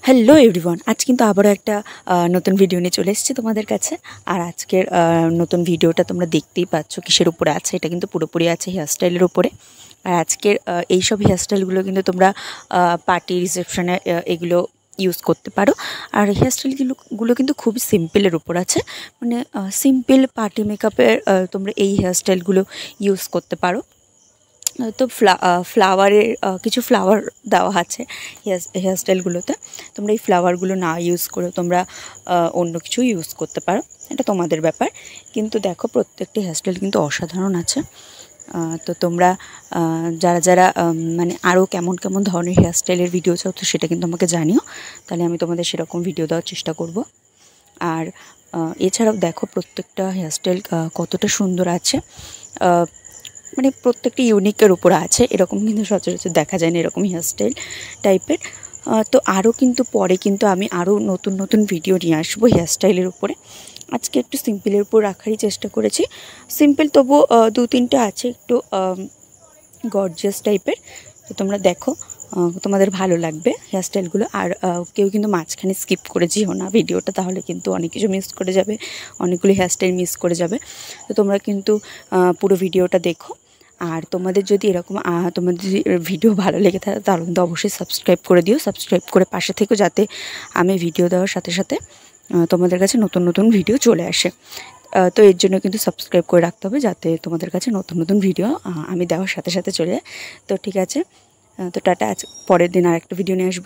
Hello everyone, আজ কিন্তু আবারও একটা নতুন ভিডিও নিয়ে চলে এসেছি তোমাদের কাছে। আর আজকের নতুন ভিডিওটা তোমরা দেখতেই পাচ্ছ কিসের উপরে আছে। এটা কিন্তু পুরোপুরি আছে হেয়ারস্টাইলের উপরে। আর আজকের এইসব হেয়ারস্টাইলগুলো কিন্তু তোমরা পার্টি রিসেপশনে এগুলো ইউজ করতে পারো। আর হেয়ারস্টাইলগুলো কিন্তু খুবই সিম্পলের উপর আছে, মানে সিম্পল পার্টি মেকআপের তোমরা এই হেয়ারস্টাইলগুলো ইউজ করতে পারো। তো ফ্লাওয়ারের কিছু ফ্লাওয়ার দেওয়া আছে হেয়ারস্টাইলগুলোতে। তোমরা এই ফ্লাওয়ারগুলো না ইউজ করে তোমরা অন্য কিছু ইউজ করতে পারো, এটা তোমাদের ব্যাপার। কিন্তু দেখো, প্রত্যেকটি হেয়ারস্টাইল কিন্তু অসাধারণ আছে। তো তোমরা যারা যারা মানে আরও কেমন কেমন ধরনের হেয়ারস্টাইলের ভিডিও চাও, তো সেটা কিন্তু আমাকে জানিও, তাহলে আমি তোমাদের সেরকম ভিডিও দেওয়ার চেষ্টা করব। আর এছাড়াও দেখো প্রত্যেকটা হেয়ারস্টাইল কতটা সুন্দর আছে। মানে প্রত্যেকটি ইউনিকের উপর আছে, এরকম কিন্তু সচরাচর দেখা যায় না এরকম হেয়ারস্টাইল টাইপের। তো আরও কিন্তু পরে কিন্তু আমি আরও নতুন নতুন ভিডিও নিয়ে আসবো হেয়ারস্টাইলের উপরে। আজকে একটু সিম্পলের উপর রাখারই চেষ্টা করেছি। সিম্পল তবু দু তিনটে আছে একটু গর্জিয়াস টাইপের। তো তোমরা দেখো, তোমাদের ভালো লাগবে হেয়ারস্টাইলগুলো। আর কেউ কিন্তু মাঝখানে স্কিপ করে যেও না ভিডিওটা, তাহলে কিন্তু অনেক কিছু মিস করে যাবে, অনেকগুলো হেয়ারস্টাইল মিস করে যাবে। তো তোমরা কিন্তু পুরো ভিডিওটা দেখো। আর তোমাদের যদি এরকম তোমাদের যদি ভিডিও ভালো লেগে থাকে, তাহলে কিন্তু অবশ্যই সাবস্ক্রাইব করে দিও। সাবস্ক্রাইব করে পাশে থেকো, যাতে আমি ভিডিও দেওয়ার সাথে সাথে তোমাদের কাছে নতুন নতুন ভিডিও চলে আসে। তো এর জন্য কিন্তু সাবস্ক্রাইব করে রাখতে হবে, যাতে তোমাদের কাছে নতুন নতুন ভিডিও আমি দেওয়ার সাথে সাথে চলে যায়। তো ঠিক আছে, তো টাটা। আজ পরের দিন আর একটা ভিডিও নিয়ে আসবো।